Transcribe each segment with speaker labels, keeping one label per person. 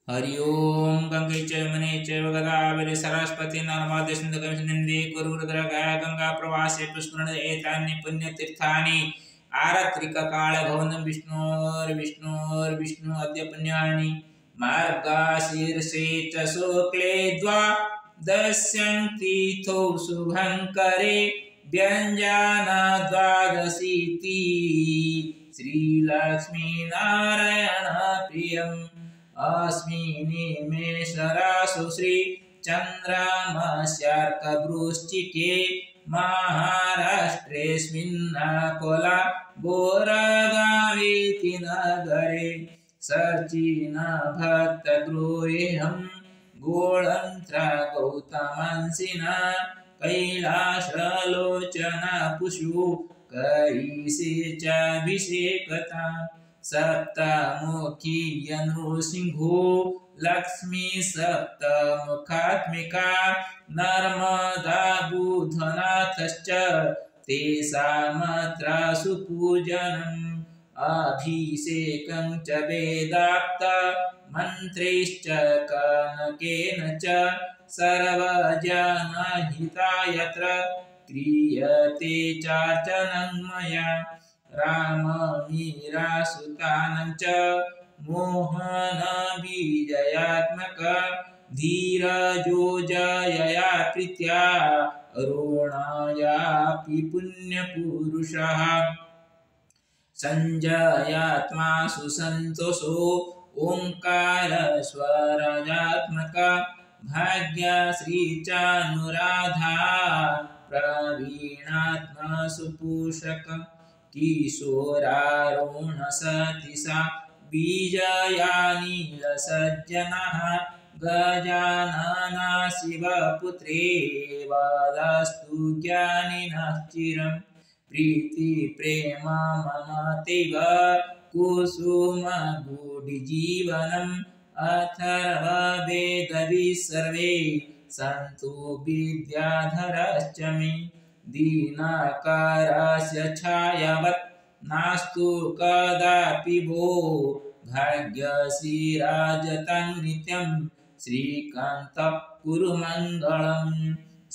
Speaker 1: हरि ओम गंगे च यमुने चैव गोदावरी सरस्वती नर्मदे सिन्धु कावेरी कुरुद्रगया गंगा प्रवासे पुष्करण एतानि पुण्यतीर्थानि आरत्रिककालभवनं विष्णोर्विष्णु अद्य पुण्यानि मार्गशीर्षे च शुक्ले द्वादश्यां तिथौ शुभङ्करे व्यञ्जना द्वादशीति श्रीलक्ष्मीनारायण प्रियम् अस्मिन् मेषराशौ श्री चन्द्रमस्यार्कवृश्चिके महाराष्ट्रेऽस्मिन्नकोलाबोरगावीति नगरे सचिनभक्तगृहेऽहं गोळन्त्रगौतमंसिना कैलासलोचनपुषु कैसे चाभिषेकता सप्तमुखी नृसिंहो लक्ष्मी सप्तमुखात्मिका नर्मदा बुधनाथश्च तेषामत्र सुपूजनम् अभिषेकं च वेदाप्त मन्त्रैश्च कनकेन च सर्वजनहितायत्र क्रियते चार्चनं मया राममीरासुतानं च मोहनबीजयात्मक धीरजो जयया प्रीत्या अरुणायापि पुण्यपुरुषः सञ्जयात्मा सुसन्तोषो ओङ्कारस्वराजात्मक भाग्यश्री चानुराधा प्रवीणात्मा सुपूषक किशोरारुणसतिसा बीजयानीलसज्जनः गजानना शिवपुत्रे वदस्तु ज्ञानिनः चिरम् प्रीतिप्रेम ममतेव कुसुमगुडिजीवनम् अथर्ववेदविः सर्वे सन्तु विद्याधरश्च मे दीनकारस्य छायावत् नास्तु कदापि भो भाग्यश्रीराजतं नित्यं श्रीकान्तः कुरु मङ्गलम्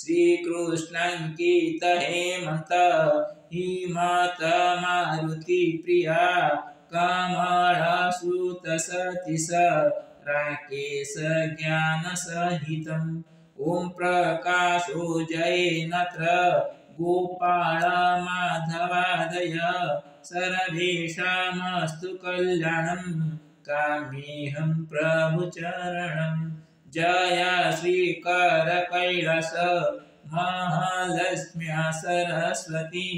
Speaker 1: श्रीकृष्णं कीर्तयेमन्त हिमतमारुतिप्रिया कमलसुतसतीश राकेश ज्ञानसहितम् ॐ प्रकाशो जयेनत्र गोपाल माधवादय सर्वेषामस्तु कल्याणं काम्येऽहं प्रभुचरणम् जय श्रीकर कैलास महालक्ष्म्या सरस्वती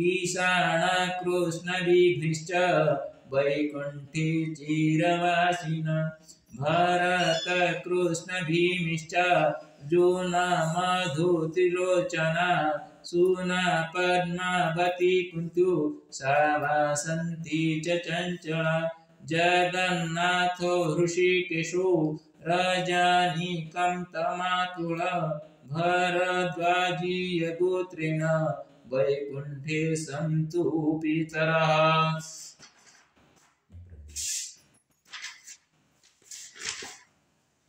Speaker 1: ईशान कृष्ण विघ्निश्च वैकुण्ठे चिरवासिन भरत कृष्ण भीमिश्च अर्जुन मधु त्रिलोचना सुन पद्मावती कुन्तु सावासन्ती च चञ्चला जगन्नाथो हृषीकेशो रजनीकं तमातुल भरद्वाजीय गोत्रेण वैकुण्ठे सन्तु पितरः।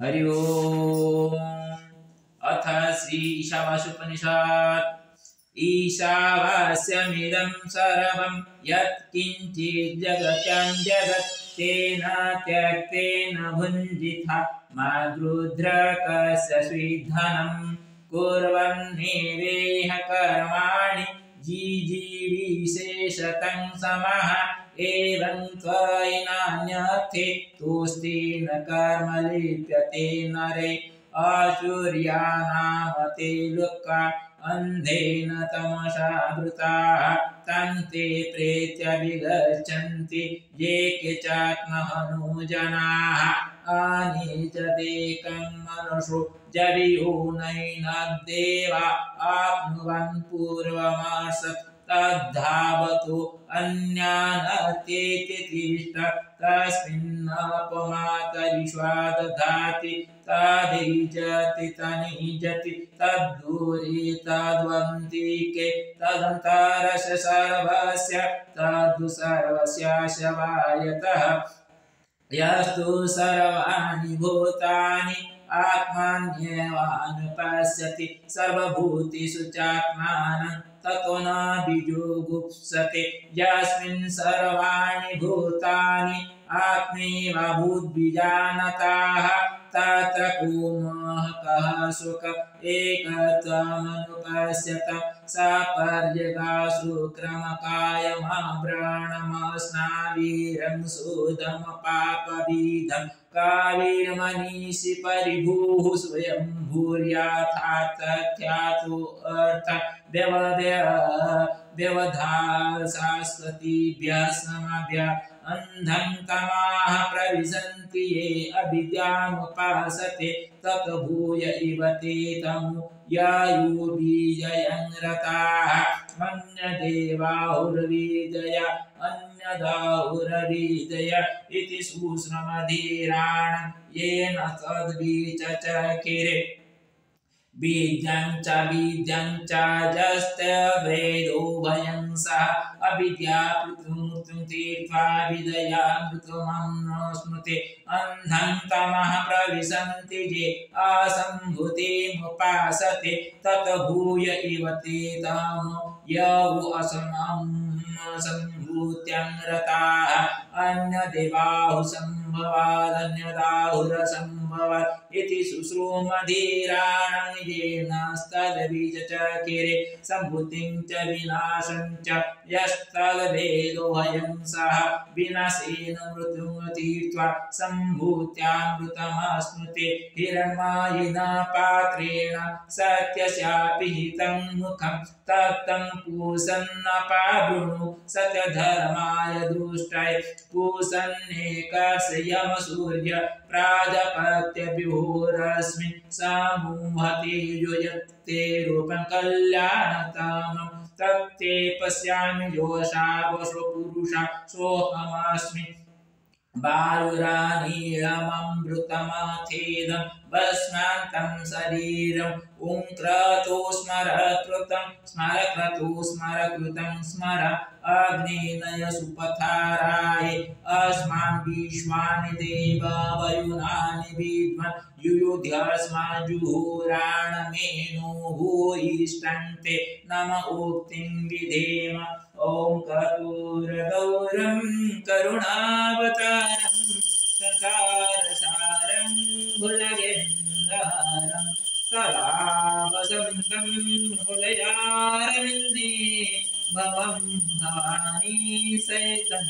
Speaker 1: हरि ओम। अथ श्री ईशावास्योपनिषत् ईशावास्यमिदं सर्वं यत्किञ्चित् जगत्यां जगत् तेन त्यक्तेन भुञ्जिता मा गृध्रकस्य स्विद्धनं कुर्वन्नेवेह कर्माणि जीजीविशेषतं समः एवं त्वयि तोस्ति न कर्म लिप्यते नरे आशुर्यानामते लोका अन्धेन तमसा वृताः तं ते प्रेत्य विगच्छन्ति ये केचात्महनो जनाः अनिजदेकं मनुषो जवियोनैनद्देवा आप्नुवन् पूर्वमासत् तद्धावतो अन्यानत्येति तिष्ठ तस्मिन्नपमातरिष्वा दधाति तदिजति तनिजति तद्दूरे तद्वन्तिके तदन्तरस्य सर्वस्य तद्धु सर्वस्य शवायतः यस्तु सर्वाणि भूतानि आत्मन्येवानुपश्यति सर्वभूतेषु चात्मानं ततो न बीजुगुप्सते यस्मिन् सर्वाणि भूतानि आत्मैवाभूद्विजानताः तत्र को मोहकः सुख एकत्वमनुपश्यत सपर्यगासु क्रमकायमाभ्राणमस्नावीरं सुदम पापविदं कावीर्मनीषि परिभूः स्वयं भूर्याथातथ्यातो अर्थ व्यवधासास्वतीभ्यः समाभ्यः अंधं तमाः प्रविशन्ति ये अविद्यामुपासते तत भूय इव ते तमु यायुर्बीजयं रताः अन्यदाहुरविदय इति सुश्रमधीराणं येन तद्विचचकिरे बीजं च जस्त्यवेदोभयं सह अविद्यामृत्युं तीर्त्वा विदयामृतमश्नुते अन्धं तमः प्रविशन्ति ये असम्भूतिमुपासते तत भूय इव ते तमो यौ असम्भूत्यं रताः अन्यदेवाहुसम्भवादन्यदाहुरसम्भवात् इति शुश्रूमधीराणं येन तद्विचचकिरे सम्भूतिं च विनाशं च यस्तद्वेदोऽयं सः विनाशेन मृत्युं तीर्त्वा सम्भूत्यामृतमश्नुते हिरण्मयेन पात्रेण सत्यस्यापि हितं मुखं तत्तं पूषन्नपावृणु सत्यधर्माय दृष्टाय पूषन्नेकर्षयमसूर्य प्राजापत्यविभोरस्मिन् समूहतेजो यत्ते रूपं कल्याणतमं तत्ते पश्यामि योषा वशो पुरुषा सोऽहमस्मि बाहुरानीलममृतमथेदं भस्मान्तं शरीरम् ॐ क्रतु स्मरकृतं स्मर अग्नेनय सुपथाराय अस्मान् विश्वानि देवा वयुनानि विद्वान् युयुध्यस्मान् जुहुराणमेनो भूयिष्ठन्ते नम उक्तिं विधेम ॐ कर्पूरगौरं करुणावतारं संसारसारं भुजगेन्द्रहारं सदा वसन्तं हृदयारविन्दे भवं भवानी सहितं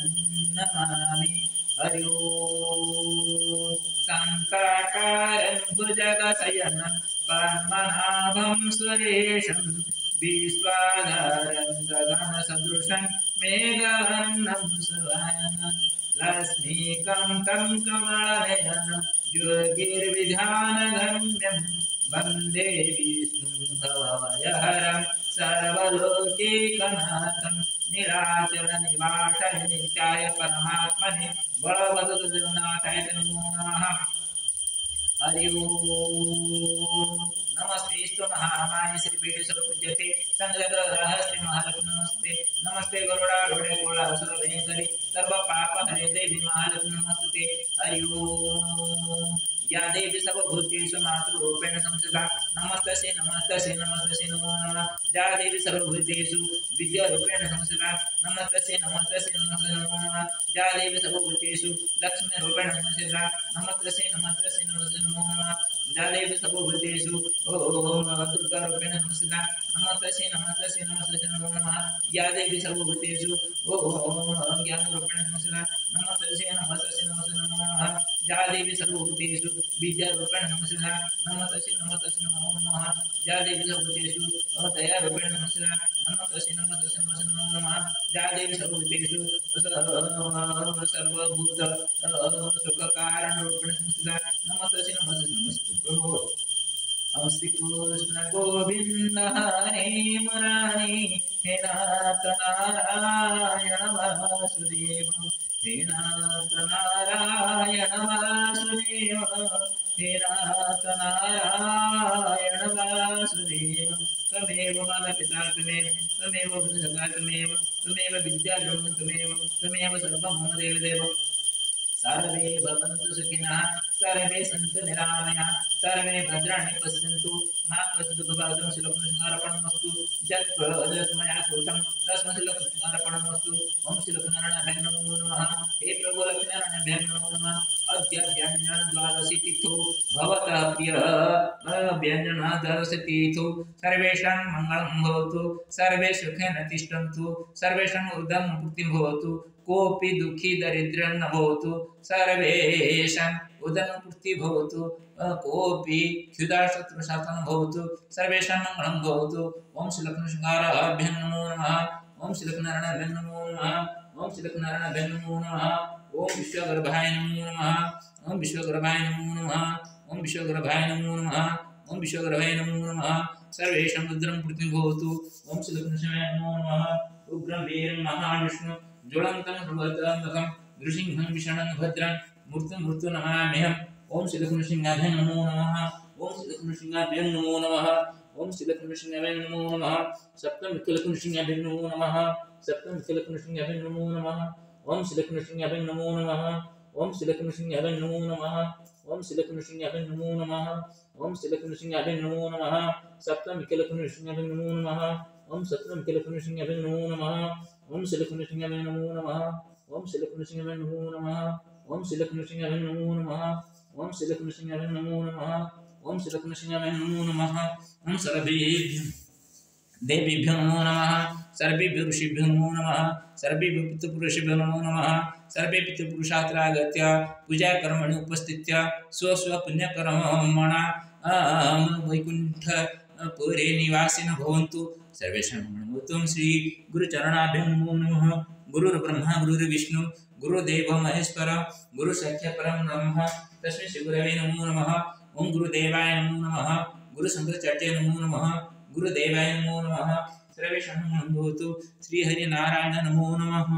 Speaker 1: नमामि हरि ओं शान्ताकारं भुजगशयनं पद्मनाभं सुरेशं विश्वाधारं गगनसदृशं मेघवर्णं सुवर्णं लक्ष्मीकान्तं कमलनयनं योगिर्विधानगम्यं वन्दे विष्णुं भवभयहरं सर्वलोकैकनाथं निराचलनिवासाय नित्याय परमात्मने बलवदनाथाय नमो नमः हरि ओम नमस्ते महामाय श्रीपीठ स्वरूपजते संगत रहस्य महालक्ष्मी नमस्ते नमस्ते गरुड़ारूढ़ कुलासुर भयंकरी सर्व पाप हरे देवी महालक्ष्मी नमस्ते हरि ओम या देवी सर्वभूतेषु मातृरूपेण संस्थिता नमस्तस्यै नमस्तस्यै नमस्तस्यै नमो नमः या देवी सर्वभूतेषु विद्यारूपेण संस्थिता नमस्तस्यै नमस्तस्यै नमस्तस्यै नमो नमः या देवी सर्वभूतेषु लक्ष्मीरूपेण संस्थिता नमस्तस्यै नमस्तस्यै नमस्तस्यै नमो नमः या देवी सर्वभूतेषु दुर्गारूपेण संस्थिता नमस्तस्यै नमस्तस्यै नमस्तस्यै नमो नमः या देवी सर्वभूतेषु ज्ञानरूपेण संस्थिता नमस्तस्यै नमस्तस्यै नमस्तस्यै नमो नमः या देवी सर्वभूतेषु विद्यारूपेण संस्थिता नमस्तस्यै नमस्तस्यै नमो नमः या देवी सर्वभूतेषु दयारूपेण संस्थिता नमस्तस्यै नमस्तस्यै नमस्तस्यै नमो नमः या देवी सर्वभूतेषु सर्वभूत सुखकारणरूपेण संस्थिता नमस्तस्यै नमस्तस्यै नमस्तस्यै ओम श्री कृष्ण गोविंद हरे मुरारी हे नाथ नारायण वासुदेव हे नाथ नारायण वासुदेव हे नाथ नारायण वासुदेव तमेव माता पिता तमेव बुद्धसखा तमेव विद्या ब्रह्म तमेव सर्वं मम देव सर्वे भवन्तु सुखिनः सर्वे सन्तु निरामयाः सर्वे भद्राणि पश्यन्तु मा कश्चित् दुःखभाग्यं श्रीलक्ष्मीनारायणमस्तु यत् मया श्रुतं तस्मै श्रीलक्ष्मीनारायणमस्तु ओं श्रीलक्ष्मीनारायणाभ्यां नमो नमः हे प्रभो लक्ष्मीनारायणाभ्यां नमो नमः अद्य व्यञ्जनद्वादशी तिथौ भवतः प्रिय व्यञ्जनद्वादशी तिथौ सर्वेषां मङ्गलं भवतु सर्वे सुखेन तिष्ठन्तु सर्वेषाम् उदं पूर्तिं भवतु कोऽपि दुःखी दरिद्रं न भवतु सर्वेषाम् उदरपूर्तिः भवतु कोऽपि क्षुधाशत्रुशासनं भवतु सर्वेषां मङ्गलं भवतु ओं श्रीलक्ष्मीनारायणाभ्यां नमो नमः ओं श्रीलक्ष्मीनारायणाभ्यां नमो नमः ओं श्रीलक्ष्मीनारायणाभ्यां नमो नमः ओं विश्वगर्भाय नमो नमः ओं विश्वगर्भाय नमो नमः ओं विश्वगर्भाय नमो नमः ओं विश्वगर्भाय नमो नमः सर्वेषां उदरं पूर्तिं भवतु ओं श्रीलक्ष्मीनारायणाय नमो नमः उग्रं वीरं महाविष्णु ज्वलन्तं सर्वतोमुखं नृसिंहं विषणं भद्रं मूर्तिं नमाम्यहम् ओं श्रीलक्ष्मीनृसिंहाभ्यां नमो नमः ओं श्रीलक्ष्मीनृसिंहाभ्यां नमो नमः ओं श्रीलक्ष्मीनृसिंहाभ्यां नमो नमः सप्तमीलक्ष्मीनृसिंहाभ्यां नमो नमः सप्तमीलक्ष्मीनृसिंहाभ्यां नमो नमः ओं श्रीलक्ष्मीनृसिंहाभ्यां नमो नमः ओं श्रीलक्ष्मीनृसिंहाभ्यां नमो नमः ओं श्रीलक्ष्मीनृसिंहाभ्यां नमो नमः ओं श्रीलक्ष्मीनृसिंहाभ्यां नमो नमः सप्तमीलक्ष्मीनृसिंहाभ्यां नमो नमः ओं सप्तमीलक्ष्मीनृसिंहाभ्यां नमो नमः ओं श्रीलक्ष्मीनृसिंहाभ्यां नमो नमः ओं श्रीलक्ष्मीनृसिंहाभ्यां नमो नमः ओं श्रीलक्ष्मीनृसिंहाभ्यां नमो नमः ओं श्रीलक्ष्मीनृसिंहाभ्यां नमो नमः ओं श्रीलक्ष्मीनृसिंहाभ्यां नमो नमः ओं सर्वेभ्यो देवीभ्यो नमो नमः सर्वेभ्यो ऋषिभ्यो नमो नमः सर्वेभ्यो पितृपुरुषेभ्यो नमो नमः सर्वे पितृपुरुषात्र आगत्य पूजाकर्मणि उपस्थित्य स्वस्वपुण्यकर्मणा वैकुण्ठपुरे निवासिनः भवन्तु सर्वेषां मङ्गलं श्री गुरुचरणाभ्यां नमो नमः गुरुर्ब्रह्मा गुरुर्विष्णु गुरुदेवो महेश्वर गुरुसाक्षात् परं ब्रह्म तस्मै श्रीगुरवे नमो नमः ओं गुरुदेवाय नमो नमः गुरुशङ्कराचार्याय नमो नमः गुरुदेवाय नमो नमः सर्वेषां मङ्गलं भवतु श्रीहरिनारायण नमो नमः।